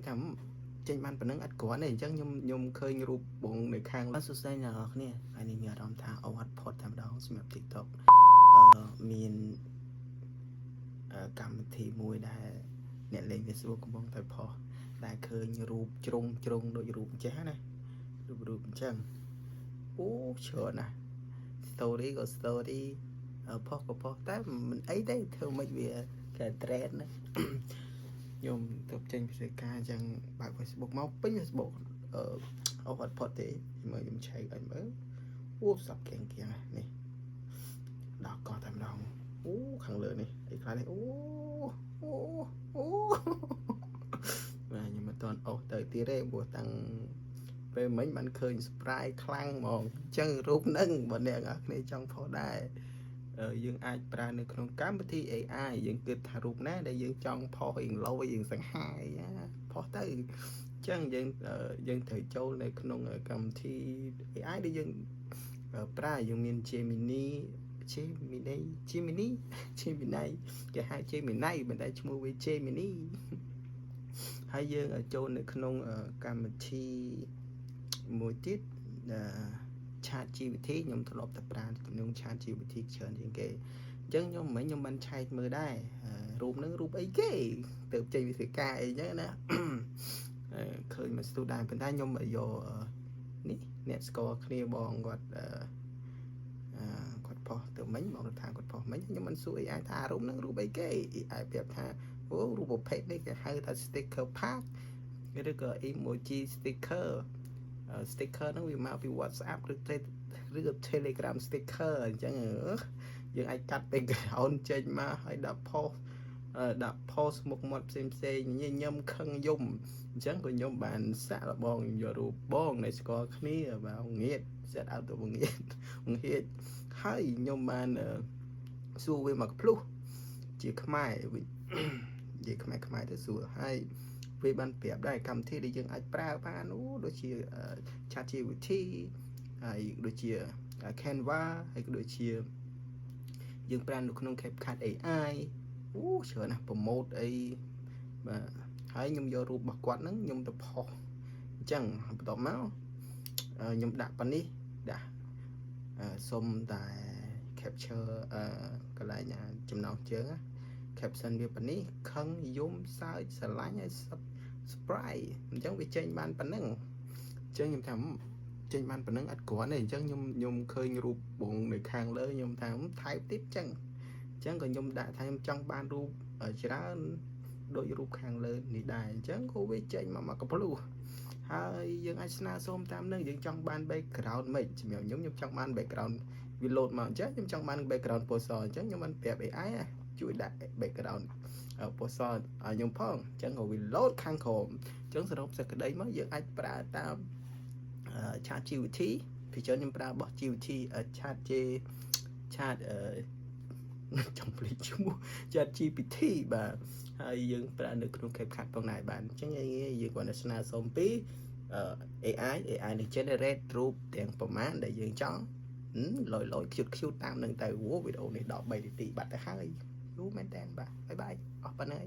ខ្ញុំថាចេញបានប៉ុណ្ណឹងអត់គ្រាន់ទេអញ្ចឹងខ្ញុំឃើញរូបបងនៅខាងលើសួស្ដីអ្នកនរគ្នាហើយនេះមានអារម្មណ៍ថាអត់ផុតតែម្ដងសម្រាប់ TikTok មានកម្មវិធីមួយដែលអ្នកលេង Facebook កំពុងតែផុសដែលឃើញរូបជ្រុងដូចរូបអញ្ចេះណារូបអញ្ចឹងអូច្រើនណាស់ story ក៏ story ផុសក៏ផុសតែមិនអីទេធ្វើមិនវាគេ trend ណាខ្ញុំទៅចេញពីសេការអញ្ចឹងបើក Facebook មកពេញ Facebook អត់ផុតទេមើលខ្ញុំឆែកឲ្យមើលអូសាប់គៀងនេះដល់កោះតែម្ដងអូខាងលើនេះអីខ្លះនេះអូបាទខ្ញុំមិនទាន់អូសទៅទៀតទេព្រោះតាំងពេលមិញបានឃើញ surprise ខ្លាំងហ្មងអញ្ចឹងរូបហ្នឹងបើអ្នកនរគ្នាចង់ផុសដែរយើងអាចប្រើនៅក្នុងកម្មវិធី AI យើងគិតថារូបណាដែលយើងចង់ផុសរៀងឡូយរៀងសង្ហាយផុសទៅអញ្ចឹងយើងត្រូវចូលនៅក្នុងកម្មវិធី AI ដែលយើងប្រើយើងមាន Gemini គេហៅ Gemini មិនដែលឈ្មោះវា Gemini ហើយយើងចូលនៅក្នុងកម្មវិធីមួយទៀតChatGPT ខ្ញុំធ្លាប់តែប្រើក្នុង ChatGPT ច្រើនជាងគេអញ្ចឹងខ្ញុំមិនឆែកមើលដែររូបហ្នឹងរូបអីគេទៅចេញវិធីការអីចឹងណាឃើញមកស្ទូដែរប៉ុន្តែខ្ញុំយកនេះអ្នកស្គាល់គ្នាបងគាត់ផុសទៅមិញបងថាគាត់ផុសមិញខ្ញុំមិនសួរ AI ថារូបហ្នឹងរូបអីគេ AI ប្រាប់ថាអូរូបប្រភេទនេះគេហៅថា sticker pack ឬក៏ emoji sticker sticker ហ្នឹងវាមកពី WhatsApp ឬ Telegram sticker អញ្ចឹងយើងអាចកាត់ background ចេញមកហើយដាក់ post មុខមាត់ផ្សេងញញឹមខឹងយំអញ្ចឹងក៏ខ្ញុំបានសាក់លបងខ្ញុំយករូបបងនៃស្គាល់គ្នាបាទងៀត set out ទៅងៀតហើយខ្ញុំបានសួរវាមកភ្លុះជាខ្មែរវិញនិយាយខ្មែរទៅសួរហើយវាបានប្រាប់ដែរកម្មវិធីដែលយើងអាចប្រើបានដូចជា ChatGPT ហើយដូចជា Canva ហើយក៏ដូចជាយើងប្រើនៅក្នុង CapCut AI ច្រើនណាស់ promote អីបាទហើយខ្ញុំយករូបរបស់គាត់ហ្នឹងខ្ញុំទៅផុសអញ្ចឹងបន្ទាប់មកខ្ញុំដាក់ប៉ានេះដាក់សុំតែ capture កន្លែងចំណងជើង caption វាប៉ានេះខឹងយំសើចស្រឡាញ់ហើយ surprise អញ្ចឹងវាចេញបានប៉ុណ្ណឹងអញ្ចឹងខ្ញុំថាចេញបានប៉ុណ្ណឹងអត់គ្រាន់ទេអញ្ចឹងខ្ញុំឃើញរូបបងនៅខាងលើខ្ញុំថាថែបទៀតអញ្ចឹងក៏ខ្ញុំដាក់ថាខ្ញុំចង់បានរូបច្រើនដូចរូបខាងលើនេះដែរអញ្ចឹងក៏វាចេញមកកភ្លុះហើយយើងអាចស្នើសុំតាមនឹងយើងចង់បាន background មិនសម្រាប់ខ្ញុំចង់បាន background វា load មកអញ្ចឹងខ្ញុំចង់បាន background photo អញ្ចឹងខ្ញុំបានប្រាប់ AI ជួយដាក់ background photo ឲ្យខ្ញុំផងអញ្ចឹងក៏វា load ខាងក្រោមអញ្ចឹងសរុបសេចក្តីមកយើងអាចប្រើតាម ChatGPT ពីច្រើនខ្ញុំប្រើរបស់ GPT chat ចំភ្លេចឈ្មោះ ChatGPT បាទហើយយើងប្រើនៅក្នុង CapCut ផងដែរបាទអញ្ចឹងយើងគាត់ស្នើសុំពី AI នឹង generate រូបទាំងប្រមាណដែលយើងចង់លយ cute តាមនឹងទៅវីដេអូនេះ13នាទីបាត់ទៅហើយយូរមែនតើបាទបាយអស់ប៉ុណ្ណឹង